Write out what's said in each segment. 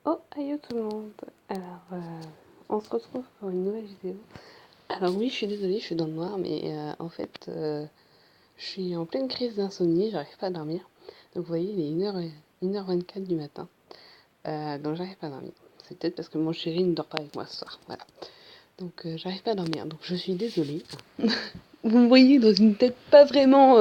Oh, aïe tout le monde. Alors, on se retrouve pour une nouvelle vidéo. Alors oui, je suis désolée, je suis dans le noir, mais en fait, je suis en pleine crise d'insomnie, j'arrive pas à dormir. Donc vous voyez, il est 1h24 du matin, donc j'arrive pas à dormir. C'est peut-être parce que mon chéri ne dort pas avec moi ce soir, voilà. Donc j'arrive pas à dormir, donc je suis désolée. Vous me voyez dans une tête pas vraiment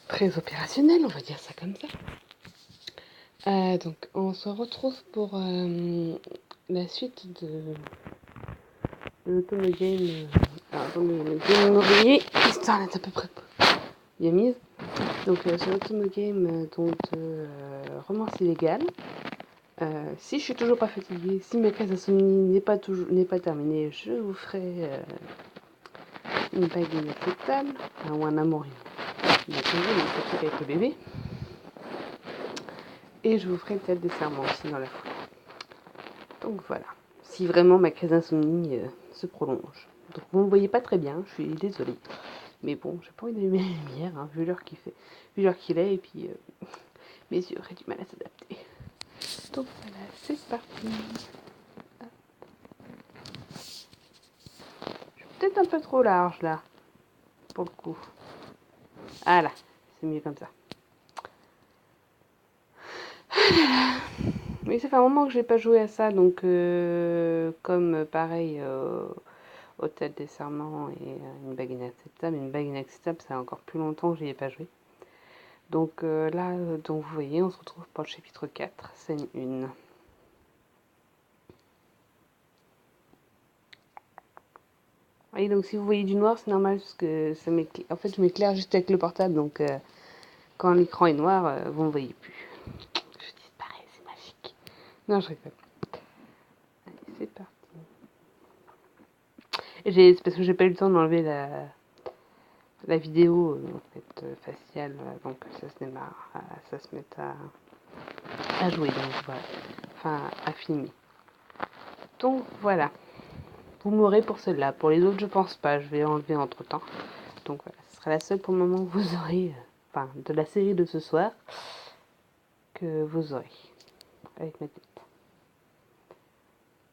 très opérationnelle, on va dire ça comme ça. Donc on se retrouve pour la suite de l'automogame. Alors attendez, je vais m'oreiller, histoire d'être à peu près bien mise. Donc c'est l'automogame romance illégale. Si je suis toujours pas fatiguée, si ma case d'insomnie n'est pas terminée, je vous ferai une bague inacceptable, ou un amour inacceptable avec le bébé. Et je vous ferai peut-être des serments aussi dans la foulée. Donc voilà, si vraiment ma crise d'insomnie se prolonge. Donc vous ne me voyez pas très bien, je suis désolée. Mais bon, j'ai pas envie d'allumer la lumière, hein, vu l'heure qu'il est, et puis mes yeux auraient du mal à s'adapter. Donc voilà, c'est parti. Je suis peut-être un peu trop large là, pour le coup. Ah là, c'est mieux comme ça. Oui, ça fait un moment que je n'ai pas joué à ça, donc comme pareil Hôtel des Serments et une bague inacceptable, ça a encore plus longtemps que j'y ai pas joué. Donc là, donc vous voyez, on se retrouve pour le chapitre 4, scène 1. Oui, donc si vous voyez du noir, c'est normal parce que ça m'éclaire. En fait, je m'éclaire juste avec le portable, donc quand l'écran est noir, vous ne me voyez plus. Je disparais, c'est magique. Non, je rigole. Allez, c'est parti. C'est parce que j'ai pas eu le temps d'enlever la vidéo en fait, faciale avant que ça se démarre, ça se mette à jouer, donc voilà. Enfin, à filmer. Donc voilà. Vous m'aurez pour celle-là. Pour les autres, je pense pas. Je vais enlever entre temps. Donc voilà, ce sera la seule pour le moment que vous aurez, enfin, de la série de ce soir, que vous aurez, avec ma tête.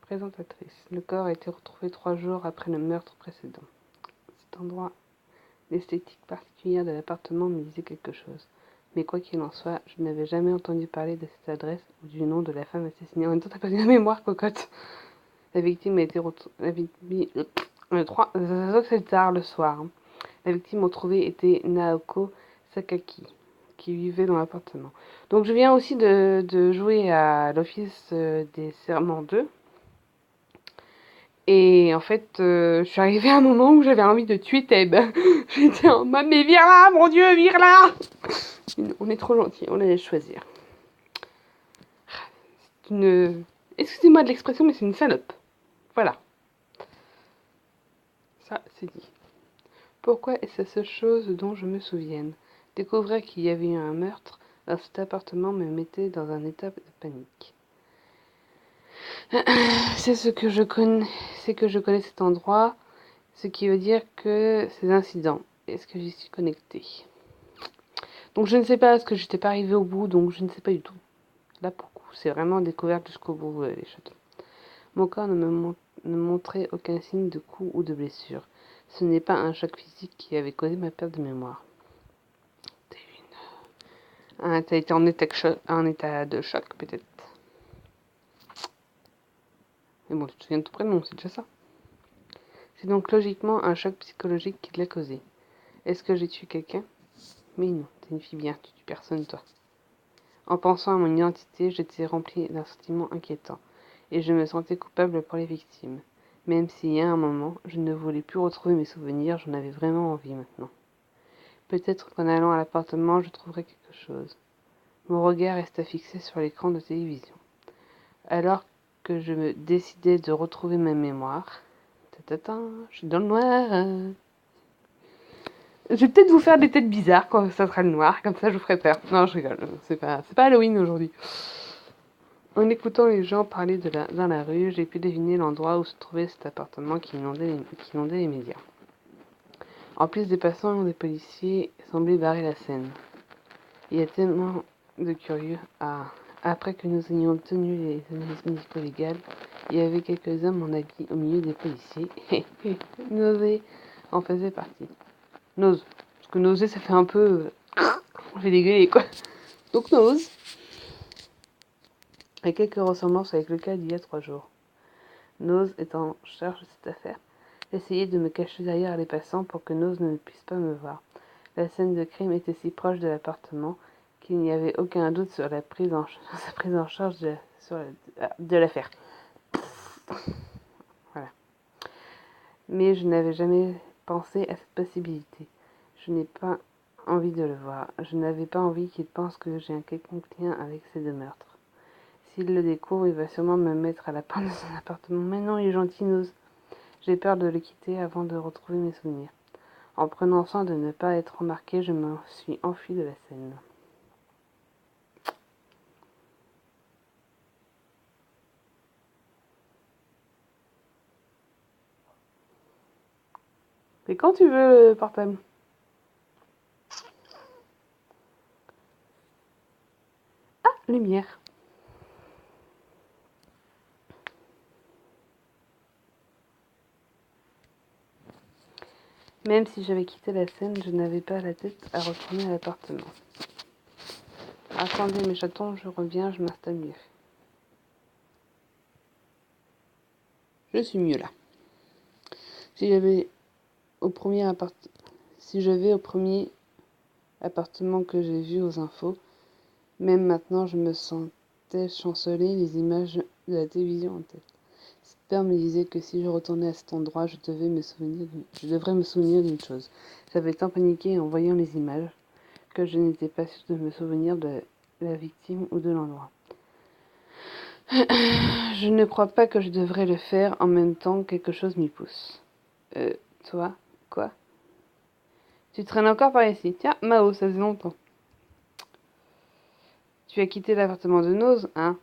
Présentatrice. Le corps a été retrouvé 3 jours après le meurtre précédent. Cet endroit, l'esthétique particulière de l'appartement me disait quelque chose. Mais quoi qu'il en soit, je n'avais jamais entendu parler de cette adresse ou du nom de la femme assassinée. En même temps, t'as pas de mémoire, cocotte. La victime a été retrouvée. La victime. Le 3. C'est tard le soir. Hein. La victime retrouvée était Naoko Sakaki, qui vivait dans l'appartement. Donc je viens aussi de jouer à l'Office des Serments 2. Et en fait, je suis arrivée à un moment où j'avais envie de tuer Teb. J'étais en mode, mais viens là, mon Dieu, viens là. On est trop gentil, on la laisse choisir. C'est une... Excusez-moi de l'expression, mais c'est une salope. Voilà. Ça, c'est dit. Pourquoi est-ce la seule chose dont je me souvienne? Découvrir qu'il y avait eu un meurtre dans cet appartement me mettait dans un état de panique. C'est que je connais cet endroit, ce qui veut dire que ces incidents, est-ce que j'y suis connectée? Donc je ne sais pas, parce que j'étais pas arrivée au bout, donc je ne sais pas du tout. Là pour coup, c'est vraiment découverte jusqu'au bout les châteaux. Mon corps ne montrait aucun signe de coup ou de blessure. Ce n'est pas un choc physique qui avait causé ma perte de mémoire. T'as été en état de choc peut-être. Mais bon, tu te souviens de ton prénom, c'est déjà ça. C'est donc logiquement un choc psychologique qui l'a causé. Est-ce que j'ai tué quelqu'un? Mais non, t'es une fille bien, tu tues personne toi. En pensant à mon identité, j'étais remplie d'un sentiment inquiétant, et je me sentais coupable pour les victimes. Même s'il y a un moment, je ne voulais plus retrouver mes souvenirs, j'en avais vraiment envie maintenant. Peut-être qu'en allant à l'appartement, je trouverais quelque chose. Mon regard resta fixé sur l'écran de télévision. Alors que je me décidais de retrouver ma mémoire, je suis dans le noir. Je vais peut-être vous faire des têtes bizarres quand ça sera le noir, comme ça je vous ferai peur. Non, je rigole, c'est pas Halloween aujourd'hui. En écoutant les gens parler dans la rue, j'ai pu deviner l'endroit où se trouvait cet appartement qui inondait les médias. En plus des passants, des policiers semblaient barrer la scène. Il y a tellement de curieux. Ah, Après que nous ayons obtenu les analyses médico-légales, il y avait quelques hommes en habit au milieu des policiers. Nausée en faisait partie. Nose. Parce que nausée, ça fait un peu... On fait dégueuler, quoi. Donc Nose a quelques ressemblances avec le cas d'il y a 3 jours. Nose est en charge de cette affaire. J'essayais de me cacher derrière les passants pour que Nose ne puisse pas me voir. La scène de crime était si proche de l'appartement qu'il n'y avait aucun doute sur sa prise en charge de l'affaire. Voilà. Mais je n'avais jamais pensé à cette possibilité. Je n'ai pas envie de le voir. Je n'avais pas envie qu'il pense que j'ai un quelconque lien avec ces 2 meurtres. S'il le découvre, il va sûrement me mettre à la porte de son appartement. Mais non, il est gentil, Nose. J'ai peur de le quitter avant de retrouver mes souvenirs. En prenant soin de ne pas être remarqué, je me suis enfui de la scène. Et quand tu veux le portable? Ah, lumière. Même si j'avais quitté la scène, je n'avais pas la tête à retourner à l'appartement. Attendez mes chatons, je reviens, je m'installe mieux. Je suis mieux là. Si j'avais au premier appartement que j'ai vu aux infos, même maintenant je me sentais chanceler les images de la télévision en tête. Cette peur me disait que si je retournais à cet endroit, je devrais me souvenir d'une chose. J'avais tant paniqué en voyant les images que je n'étais pas sûre de me souvenir de la victime ou de l'endroit. Je ne crois pas que je devrais le faire en même temps, quelque chose m'y pousse. Toi, quoi? Tu traînes encore par ici. Tiens, Mao, ça faisait longtemps. Tu as quitté l'appartement de Nose, hein?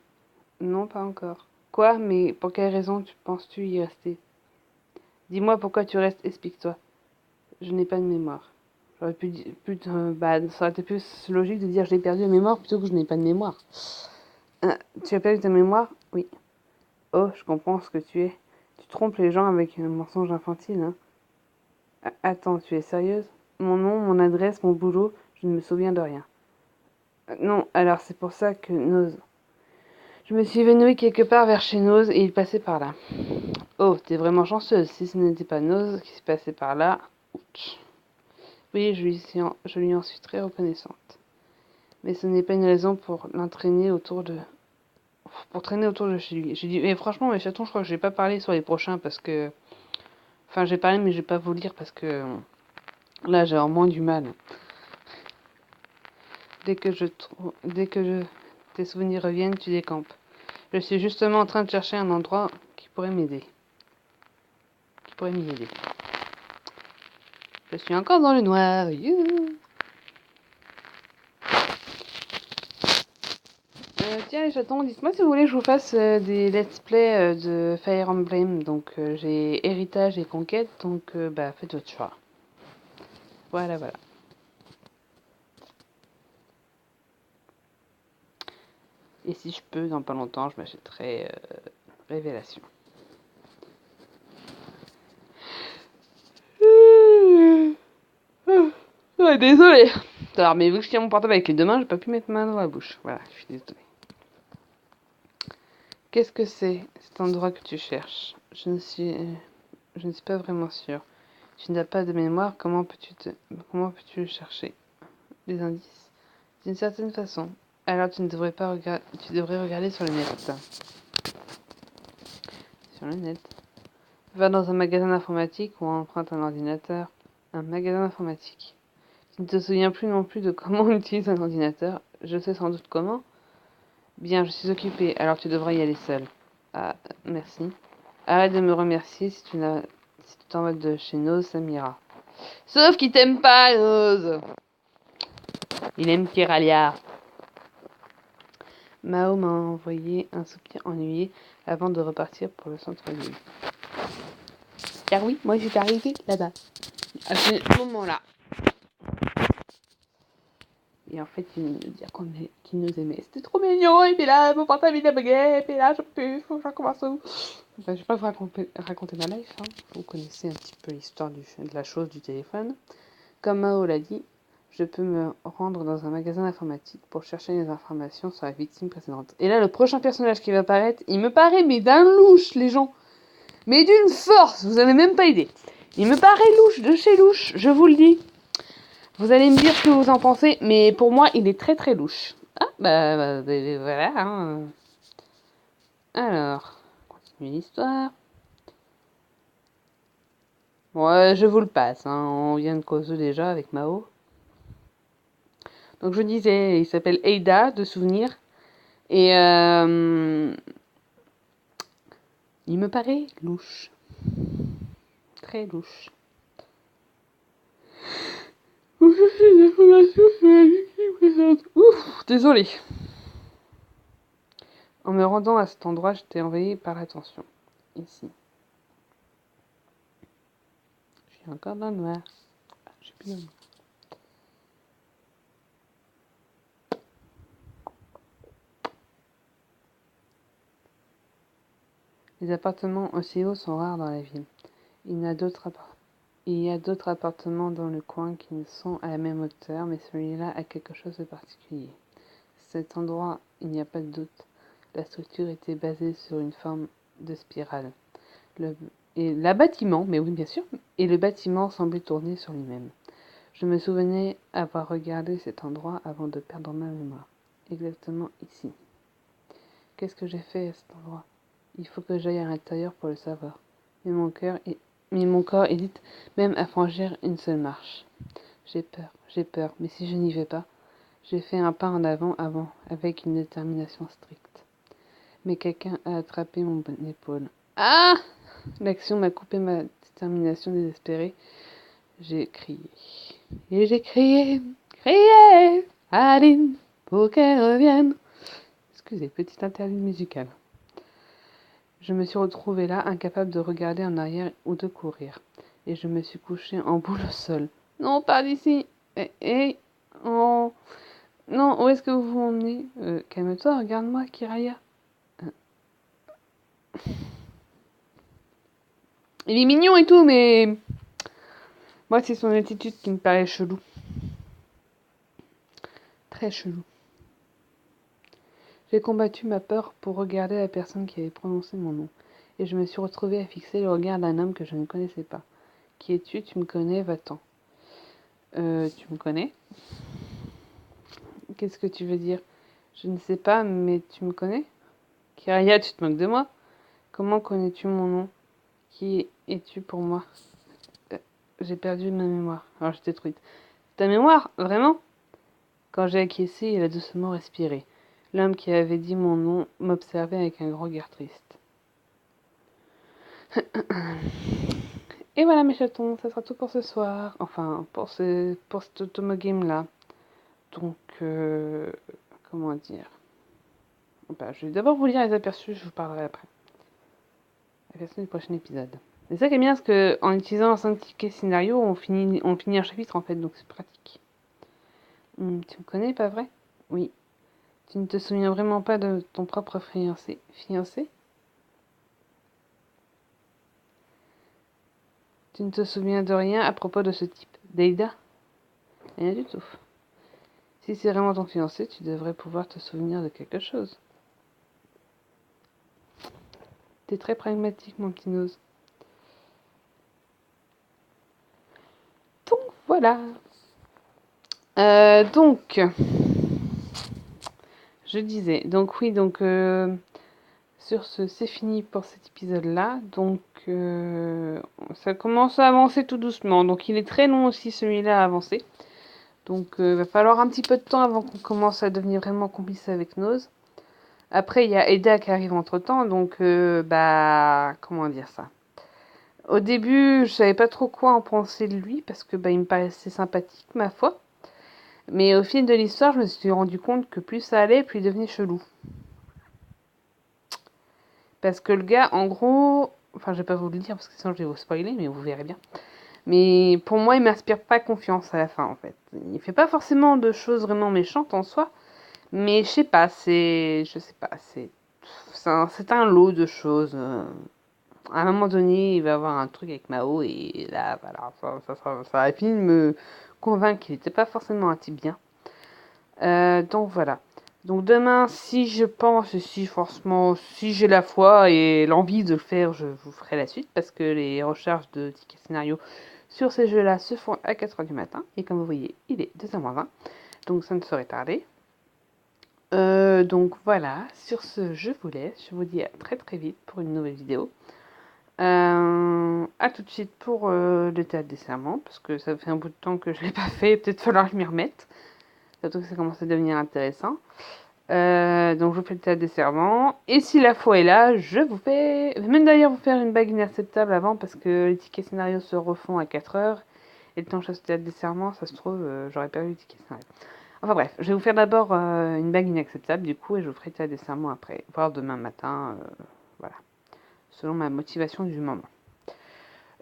Non, pas encore. Quoi? Mais pour quelle raison penses-tu y rester? Dis-moi pourquoi tu restes, explique-toi. Je n'ai pas de mémoire. J'aurais ça aurait été plus logique de dire j'ai perdu la mémoire plutôt que je n'ai pas de mémoire. Tu as perdu ta mémoire? Oui. Oh, je comprends ce que tu es. Tu trompes les gens avec un mensonge infantile, hein? Attends, tu es sérieuse? Mon nom, mon adresse, mon boulot, je ne me souviens de rien. Non, alors c'est pour ça que Nose. Je me suis évanouie quelque part vers chez Nose et il passait par là. Oh, t'es vraiment chanceuse. Si ce n'était pas Nose qui se passait par là. Ouch. Oui, je lui en suis très reconnaissante. Mais ce n'est pas une raison pour l'entraîner autour de. Pour traîner autour de chez lui. J'ai dit, mais franchement, mes chatons, je crois que je vais pas parler sur les prochains parce que. Enfin, j'ai parlé, mais je vais pas vous lire parce que. Là, j'ai vraiment moins du mal. Dès que tes souvenirs reviennent, tu décampes. Je suis justement en train de chercher un endroit qui pourrait m'aider. Qui pourrait m'y aider. Je suis encore dans le noir. Youhou. Tiens les chatons, dites-moi si vous voulez que je vous fasse des let's play de Fire Emblem. Donc j'ai héritage et conquête, donc faites votre choix. Voilà, voilà. Et si je peux, dans pas longtemps, je m'achèterai Révélation. Ouais, désolé. Alors, mais vu que je tiens mon portable avec les 2 mains, j'ai pas pu mettre ma main dans la bouche. Voilà, je suis désolée. Qu'est-ce que c'est cet endroit que tu cherches? Je ne suis pas vraiment sûre. Tu n'as pas de mémoire, comment peux-tu le chercher? Des indices? D'une certaine façon. Alors tu devrais regarder sur le net. Sur le net. Va dans un magasin d'informatique ou emprunte un ordinateur. Un magasin d'informatique. Tu ne te souviens plus non plus de comment on utilise un ordinateur. Je sais sans doute comment. Bien, je suis occupée, alors tu devrais y aller seule. Ah, merci. Arrête de me remercier si tu t'en vas de chez Nose, ça m'ira. Sauf qu'il t'aime pas, Nose. Il aime Kiralia. Mao m'a envoyé un soupir ennuyé avant de repartir pour le centre-ville. Car oui, moi j'étais arrivée là-bas. À ce moment-là. Et en fait, il venait nous dire qu'il nous aimait. C'était trop mignon. Et puis là, mon portable, il a bugué. Et puis là, je peux, faut que je recommence tout. Enfin, je vais pas vous raconter ma life. Hein. Vous connaissez un petit peu l'histoire de la chose du téléphone. Comme Mao l'a dit, je peux me rendre dans un magasin d'informatique pour chercher les informations sur la victime précédente. Et là, le prochain personnage qui va apparaître, il me paraît, mais d'un louche, les gens. Mais d'une force, vous avez même pas idée. Il me paraît louche, de chez louche, je vous le dis. Vous allez me dire ce que vous en pensez, mais pour moi, il est très très louche. Ah, voilà. Hein. Alors, on continue l'histoire. Ouais, je vous le passe. Hein. On vient de causer déjà avec Mao. Donc je disais, il s'appelle Eida, de souvenir. Et il me paraît louche. Très louche. Ouf, désolé. En me rendant à cet endroit, j'étais envahi par l'attention. Ici. Je suis encore dans le noir. Je suis plus dans le noir. Les appartements aussi hauts sont rares dans la ville. Il y a d'autres appartements dans le coin qui ne sont à la même hauteur, mais celui-là a quelque chose de particulier. Cet endroit, il n'y a pas de doute. La structure était basée sur une forme de spirale. Le bâtiment, mais oui bien sûr, et le bâtiment semblait tourner sur lui-même. Je me souvenais avoir regardé cet endroit avant de perdre ma mémoire. Exactement ici. Qu'est-ce que j'ai fait à cet endroit? Il faut que j'aille à l'intérieur pour le savoir. Mais mon corps hésite même à franchir une seule marche. J'ai peur, mais si je n'y vais pas, j'ai fait un pas en avant avec une détermination stricte. Mais quelqu'un a attrapé mon épaule. Ah! L'action m'a coupé ma détermination désespérée. J'ai crié. Et j'ai crié, Aline, pour qu'elle revienne. Excusez, petite interlude musicale. Je me suis retrouvée là, incapable de regarder en arrière ou de courir. Et je me suis couchée en boule au sol. Non, pas d'ici. Oh. Non, où est-ce que vous m'emmenez? Calme-toi, regarde-moi, Kiraya. Il est mignon et tout, mais... Moi, c'est son attitude qui me paraît chelou. Très chelou. J'ai combattu ma peur pour regarder la personne qui avait prononcé mon nom. Et je me suis retrouvée à fixer le regard d'un homme que je ne connaissais pas. Qui es-tu? Tu me connais? Va-t'en. Tu me connais? Qu'est-ce que tu veux dire? Je ne sais pas, mais tu me connais? Kiraya, tu te moques de moi? Comment connais-tu mon nom? Qui es-tu pour moi? J'ai perdu ma mémoire. Alors j'étais détruite. Ta mémoire? Vraiment? Quand j'ai acquiescé, il a doucement respiré. L'homme qui avait dit mon nom m'observait avec un grand regard triste. Et voilà mes chatons, ça sera tout pour ce soir. Enfin, pour ce Tomo Game là. Donc, comment dire? Bah, je vais d'abord vous lire les aperçus, je vous parlerai après. Aperçus du prochain épisode. C'est ça qui est bien, parce qu'en utilisant un 5 tickets scénario, on finit un chapitre en fait, donc c'est pratique. Tu me connais, pas vrai? Oui. Tu ne te souviens vraiment pas de ton propre fiancé? Tu ne te souviens de rien à propos de ce type? Deida? Rien du tout. Si c'est vraiment ton fiancé, tu devrais pouvoir te souvenir de quelque chose. T'es très pragmatique, mon petit nose. Donc, voilà. Donc, je disais, donc oui, donc sur ce, c'est fini pour cet épisode-là. Donc, ça commence à avancer tout doucement. Donc, il est très long aussi celui-là à avancer. Donc, il va falloir un petit peu de temps avant qu'on commence à devenir vraiment complice avec Nose. Après, il y a Eda qui arrive entre-temps. Donc, comment dire ça? Au début, je savais pas trop quoi en penser de lui parce que il me paraissait sympathique, ma foi. Mais au fil de l'histoire, je me suis rendu compte que plus ça allait, plus il devenait chelou. Parce que le gars, en gros... Enfin, je vais pas vous le dire parce que sinon je vais vous spoiler, mais vous verrez bien. Mais pour moi, il m'inspire pas confiance à la fin, en fait. Il fait pas forcément de choses vraiment méchantes en soi, mais je sais pas, c'est un lot de choses. À un moment donné, il va avoir un truc avec Mao et là, voilà, ça a fini de me convaincre qu'il n'était pas forcément un type bien. Donc voilà. Donc demain, si je pense, et si franchement, si j'ai la foi et l'envie de le faire, je vous ferai la suite parce que les recherches de tickets scénario sur ces jeux-là se font à 4h du matin. Et comme vous voyez, il est 2h20, donc ça ne saurait tarder. Donc voilà, sur ce, je vous laisse. Je vous dis à très très vite pour une nouvelle vidéo. À tout de suite pour le théâtre des serments, parce que ça fait un bout de temps que je ne l'ai pas fait, peut-être falloir que je m'y remette. Surtout que ça commence à devenir intéressant. Donc je vous fais le théâtre des serments. Et si la foi est là, je vous fais... Je vais même d'ailleurs vous faire une bague inacceptable avant, parce que les tickets scénarios se refont à 4h. Et le temps que je fasse le théâtre des serments, ça se trouve, j'aurais perdu le ticket scénario. Enfin bref, je vais vous faire d'abord une bague inacceptable, du coup, et je vous ferai le théâtre des serments après. Voire demain matin, voilà. Selon ma motivation du moment.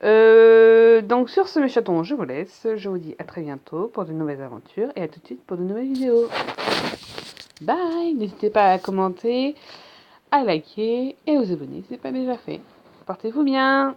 Donc sur ce mes chatons, je vous laisse. Je vous dis à très bientôt pour de nouvelles aventures et à tout de suite pour de nouvelles vidéos. Bye. N'hésitez pas à commenter, à liker et à vous abonner si ce n'est pas déjà fait. Portez-vous bien.